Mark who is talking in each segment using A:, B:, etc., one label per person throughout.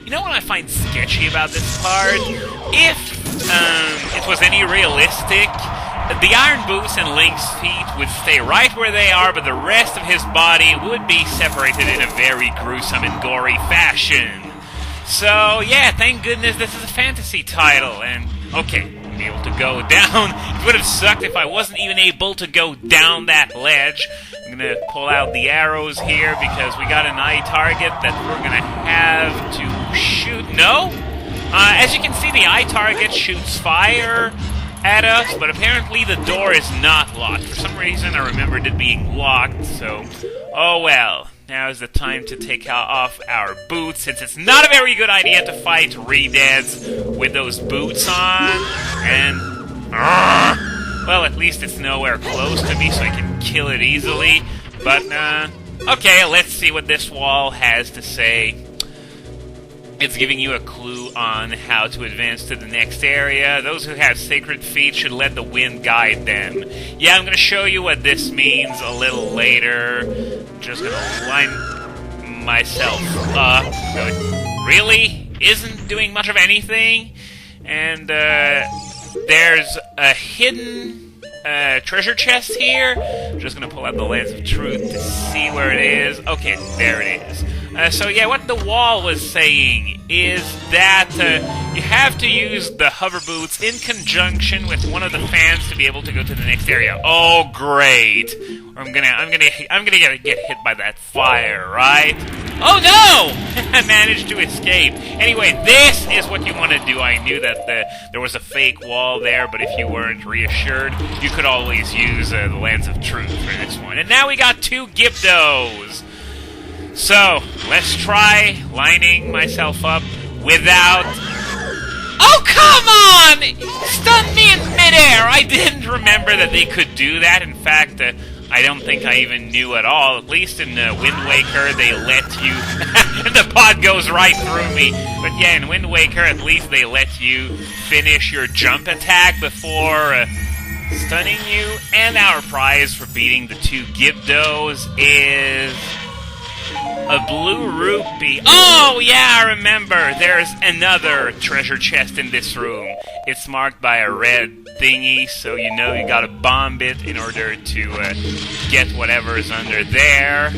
A: You know what I find sketchy about this part? If it was any realistic, the iron boots and Link's feet would stay right where they are, but the rest of his body would be separated in a very gruesome and gory fashion. So, yeah, thank goodness this is a fantasy title, and, okay, be able to go down. It would have sucked if I wasn't even able to go down that ledge. I'm gonna pull out the arrows here, because we got an eye target that we're gonna have to shoot. No? As you can see, the eye target shoots fire at us, but apparently the door is not locked. For some reason, I remembered it being locked, so... oh well. Now is the time to take off our boots, since it's not a very good idea to fight Re-Deads with those boots on. And... well, at least it's nowhere close to me, so I can kill it easily. But, okay, let's see what this wall has to say. It's giving you a clue on how to advance to the next area. Those who have sacred feet should let the wind guide them. Yeah, I'm going to show you what this means a little later. Just going to line myself up. Really? Isn't doing much of anything? And there's a hidden treasure chest here. I'm just going to pull out the Lens of Truth to see where it is. Okay, there it is. So yeah, what the wall was saying is that you have to use the hover boots in conjunction with one of the fans to be able to go to the next area. Oh, great! I'm gonna get hit by that fire, right? Oh no! I managed to escape. Anyway, this is what you want to do. I knew that there was a fake wall there, but if you weren't reassured, you could always use the Lens of Truth for this one. And now we got 2 Gyptos. So, let's try lining myself up without... oh, come on! Stunned me in midair! I didn't remember that they could do that. In fact, I don't think I even knew at all. At least in Wind Waker, they let you... and the pod goes right through me. But yeah, in Wind Waker, at least they let you finish your jump attack before stunning you. And our prize for beating the 2 Gyptos is... a blue rupee. Oh, yeah, I remember. There's another treasure chest in this room. It's marked by a red thingy, so you know you gotta bomb it in order to get whatever is under there.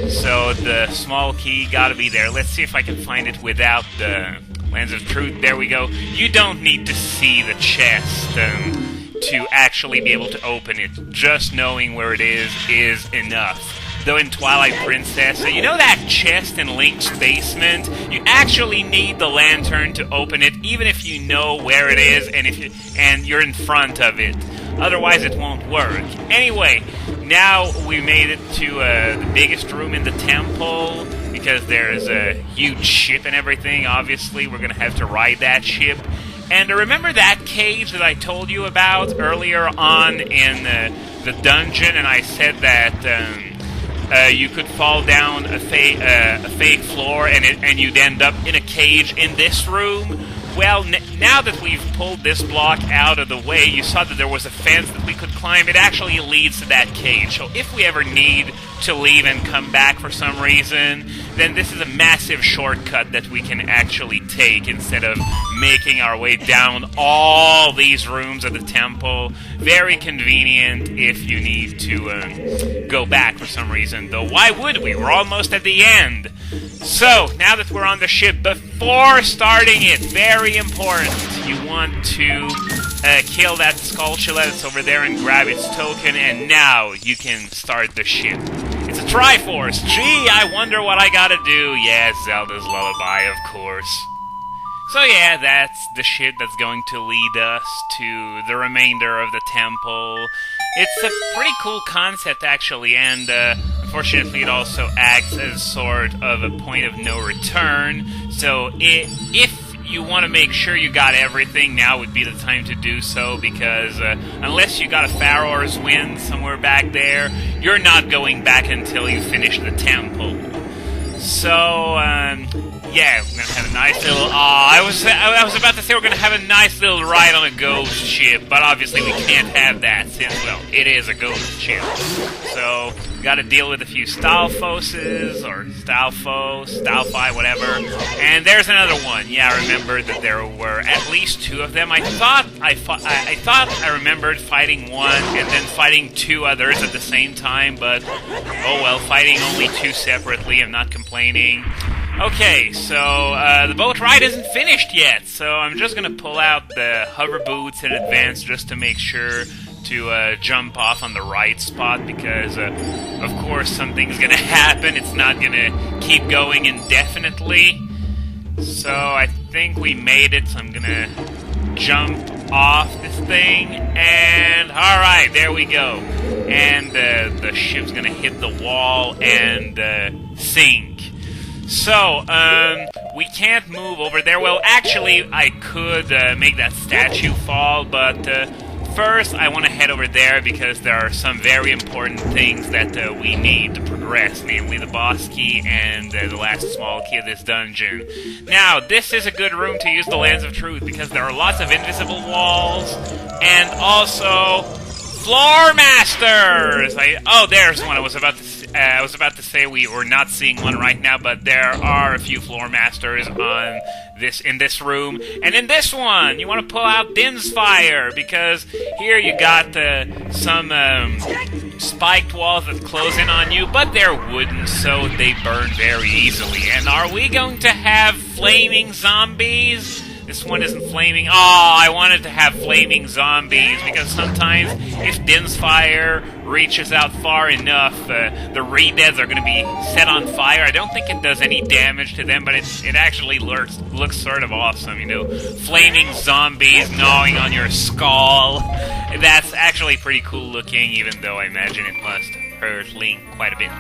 A: So the small key gotta be there. Let's see if I can find it without the Lens of Truth. There we go. You don't need to see the chest to actually be able to open it. Just knowing where it is enough. Though in Twilight Princess, you know that chest in Link's basement? You actually need the lantern to open it, even if you know where it is and you're in front of it. Otherwise, it won't work. Anyway, now we made it to the biggest room in the temple, because there's a huge ship and everything. Obviously, we're going to have to ride that ship. And remember that cage that I told you about earlier on in the dungeon, and I said that... you could fall down a fake floor and you'd end up in a cage in this room. Well, now that we've pulled this block out of the way, you saw that there was a fence that we could climb. It actually leads to that cage. So if we ever need to leave and come back for some reason, then this is a massive shortcut that we can actually take instead of making our way down all these rooms of the temple. Very convenient if you need to go back for some reason. Though why would we? We're almost at the end. So, now that we're on the ship, before starting it, very important, you want to kill that Skulltula that's over there and grab its token, and now you can start the ship. It's a Triforce. Gee, I wonder what I gotta do. Yeah, Zelda's Lullaby, of course. So yeah, that's the ship that's going to lead us to the remainder of the temple. It's a pretty cool concept, actually, and unfortunately it also acts as sort of a point of no return. So if you want to make sure you got everything, now would be the time to do so, because unless you got a Pharaoh's Wind somewhere back there, you're not going back until you finish the temple. So, yeah, we're gonna have a nice little... I was about to say we're gonna have a nice little ride on a ghost ship, but obviously we can't have that since, well, it is a ghost ship. So, Gotta deal with a few Stalfoses, or Stalfo, Stalfi, whatever. And there's another one. Yeah, I remember that there were at least 2 of them. I thought I remembered fighting one and then fighting 2 others at the same time, but oh well, fighting only 2 separately, I'm not complaining. Okay, so the boat ride isn't finished yet, so I'm just gonna pull out the hover boots in advance just to make sure to jump off on the right spot, because of course something's gonna happen. It's not gonna keep going indefinitely. So I think we made it, so I'm gonna jump off this thing, and alright, there we go. And the ship's gonna hit the wall and sink. So, we can't move over there. Well, actually, I could make that statue fall, but first I want to head over there because there are some very important things that we need to progress, namely the boss key and the last small key of this dungeon. Now, this is a good room to use the Lens of Truth because there are lots of invisible walls and also floor masters. There's one. I was about to say we were not seeing one right now, but there are a few floor masters in this room. And in this one, you want to pull out Din's Fire, because here you got some spiked walls that close in on you, but they're wooden, so they burn very easily. And are we going to have flaming zombies? This one isn't flaming. Oh, I wanted to have flaming zombies, because sometimes if Din's Fire reaches out far enough, the re-deads are going to be set on fire. I don't think it does any damage to them, but it actually looks sort of awesome, you know. Flaming zombies gnawing on your skull. That's actually pretty cool looking, even though I imagine it must hurt Link quite a bit.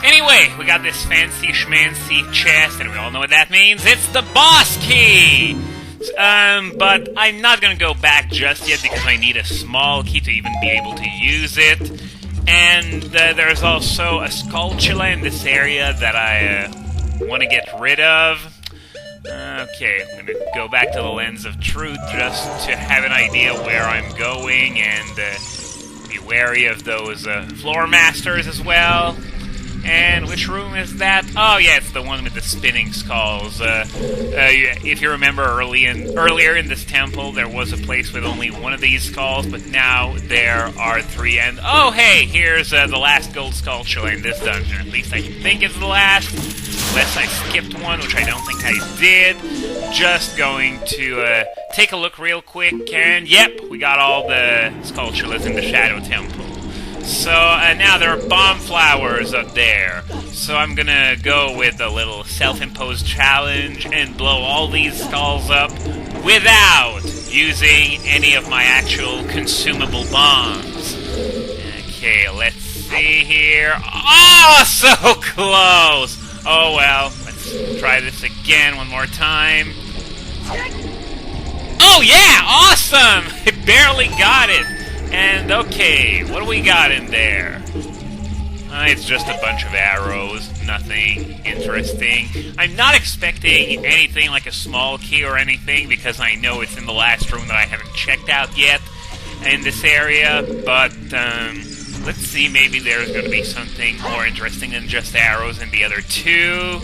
A: Anyway, we got this fancy schmancy chest, and we all know what that means. It's the boss key! But I'm not gonna go back just yet because I need a small key to even be able to use it. And there's also a Skulltula in this area that I want to get rid of. Okay, I'm gonna go back to the Lens of Truth just to have an idea where I'm going and be wary of those floor masters as well. And which room is that? Oh yeah, it's the one with the spinning skulls. If you remember earlier in this temple, there was a place with only one of these skulls, but now there are 3. And oh hey, here's the last gold Skulltula in this dungeon. At least I think it's the last, unless I skipped one, which I don't think I did. Just going to take a look real quick, and yep, we got all the Skulltulas in the Shadow Temple. So, now there are bomb flowers up there. So I'm gonna go with a little self-imposed challenge and blow all these skulls up without using any of my actual consumable bombs. Okay, let's see here. Oh, so close! Oh well, let's try this again one more time. Oh yeah, awesome! I barely got it. And okay, what do we got in there? It's just a bunch of arrows, nothing interesting. I'm not expecting anything like a small key or anything, because I know it's in the last room that I haven't checked out yet in this area, but let's see, maybe there's going to be something more interesting than just arrows in the other 2.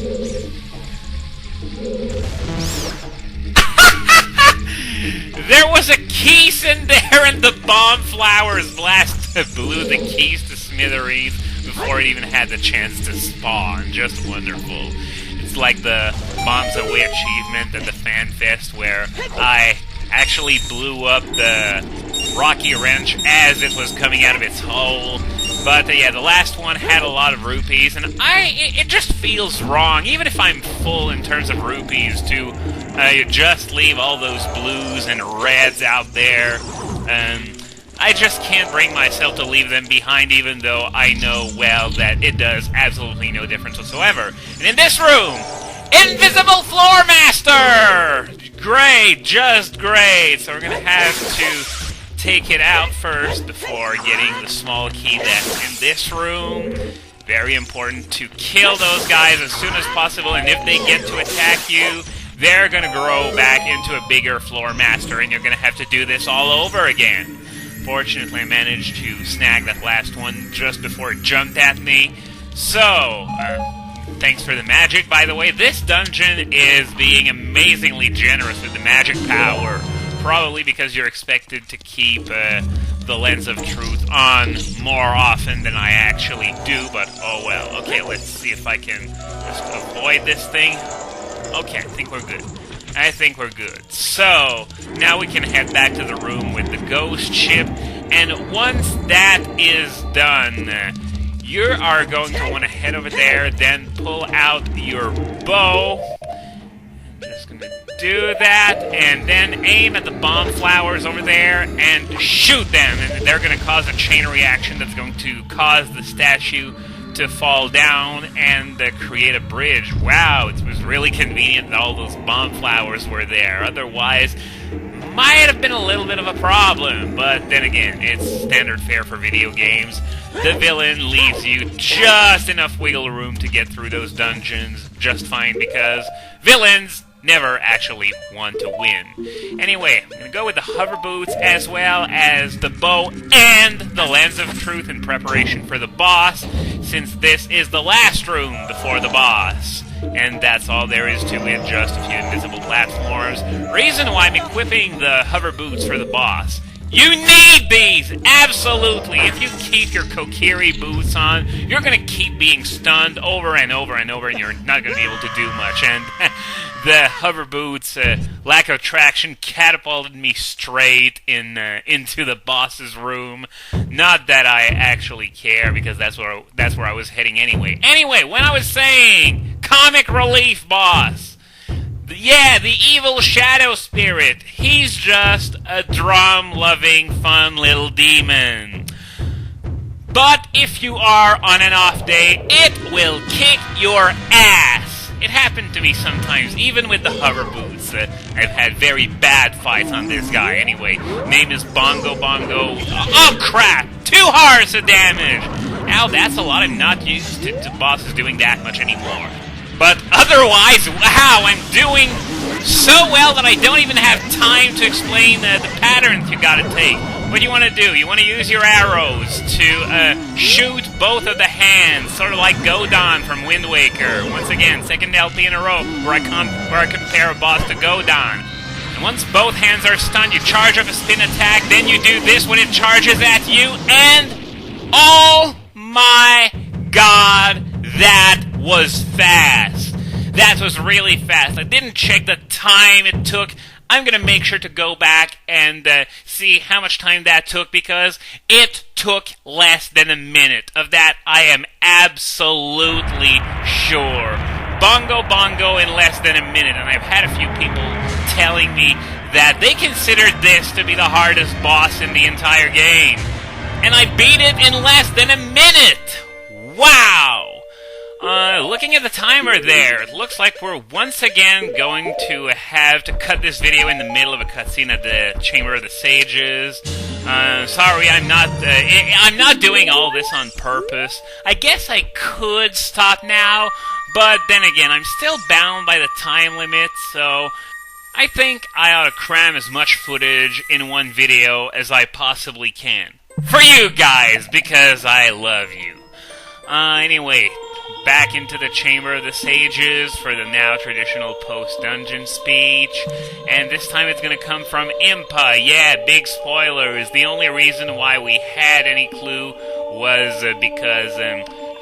A: There was a keys in there, and the bomb flowers blew the keys to smithereens before it even had the chance to spawn. Just wonderful. It's like the Bombs Away achievement at the Fan Fest, where I actually blew up the Rocky Wrench as it was coming out of its hole. But yeah, the last one had a lot of rupees, and it just feels wrong, even if I'm full in terms of rupees, to just leave all those blues and reds out there. I just can't bring myself to leave them behind, even though I know well that it does absolutely no difference whatsoever. And in this room, Invisible Floor Master! Great, just great. So we're gonna have to take it out first before getting the small key that's in this room. Very important to kill those guys as soon as possible, and if they get to attack you, they're gonna grow back into a bigger floor master, and you're gonna have to do this all over again. Fortunately, I managed to snag that last one just before it jumped at me. So, thanks for the magic, by the way. This dungeon is being amazingly generous with the magic power. Probably because you're expected to keep the Lens of Truth on more often than I actually do, but oh well. Okay, let's see if I can just avoid this thing. Okay, I think we're good. So, now we can head back to the room with the ghost ship, and once that is done, you are going to want to head over there, then pull out your bow. Just gonna do that, and then aim at the bomb flowers over there and shoot them, and they're gonna cause a chain reaction that's going to cause the statue to fall down and create a bridge. Wow, it was really convenient that all those bomb flowers were there. Otherwise, might have been a little bit of a problem, but then again, it's standard fare for video games. The villain leaves you just enough wiggle room to get through those dungeons just fine, because villains never actually want to win. Anyway, I'm going to go with the hover boots as well as the bow and the Lens of Truth in preparation for the boss, since this is the last room before the boss. And that's all there is to it, just a few invisible platforms. Reason why I'm equipping the hover boots for the boss. You need these! Absolutely! If you keep your Kokiri boots on, you're going to keep being stunned over and over and over, and you're not going to be able to do much. And the hover boots, lack of traction, catapulted me straight into the boss's room. Not that I actually care, because that's where I was heading anyway. Anyway, when I was saying comic relief boss, yeah, the evil shadow spirit. He's just a drum-loving, fun little demon. But if you are on an off day, it will kick your ass. It happened to me sometimes, even with the hover boots. I've had very bad fights on this guy. Anyway, name is Bongo Bongo. Oh crap! 2 hearts of damage! Now that's a lot. I'm not used to bosses doing that much anymore. But otherwise, wow, I'm doing so well that I don't even have time to explain the patterns you gotta take. What do you want to do? You want to use your arrows to shoot both of the hands, sort of like Godon from Wind Waker. Once again, second LP in a row where I compare a boss to Godon. And once both hands are stunned, you charge up a spin attack, then you do this when it charges at you, and oh my god, that was fast. That was really fast. I didn't check the time it took. I'm going to make sure to go back and see how much time that took, because it took less than a minute. Of that, I am absolutely sure. Bongo Bongo in less than a minute. And I've had a few people telling me that they considered this to be the hardest boss in the entire game. And I beat it in less than a minute. Wow! Looking at the timer there, it looks like we're once again going to have to cut this video in the middle of a cutscene at the Chamber of the Sages. Sorry, I'm not doing all this on purpose. I guess I could stop now, but then again, I'm still bound by the time limit, so I think I ought to cram as much footage in one video as I possibly can. For you guys, because I love you. Anyway, back into the Chamber of the Sages for the now traditional post-dungeon speech, and this time it's going to come from Impa. Yeah, big spoilers. The only reason why we had any clue was because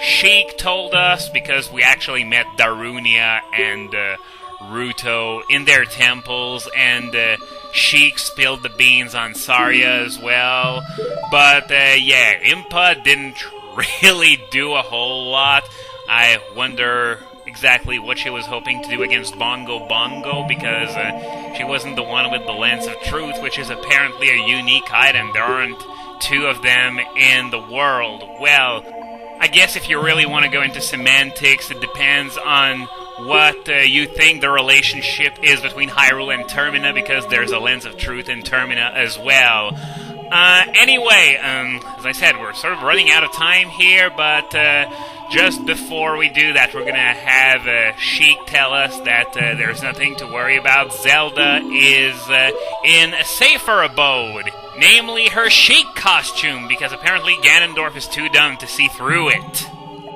A: Sheik told us, because we actually met Darunia and Ruto in their temples, and Sheik spilled the beans on Saria as well. But yeah, Impa didn't really do a whole lot. I wonder exactly what she was hoping to do against Bongo Bongo, because she wasn't the one with the Lens of Truth, which is apparently a unique item. There aren't 2 of them in the world. Well, I guess if you really want to go into semantics, it depends on what you think the relationship is between Hyrule and Termina, because there's a Lens of Truth in Termina as well. Anyway, as I said, we're sort of running out of time here, but just before we do that, we're gonna have Sheik tell us that there's nothing to worry about. Zelda is in a safer abode, namely her Sheik costume, because apparently Ganondorf is too dumb to see through it.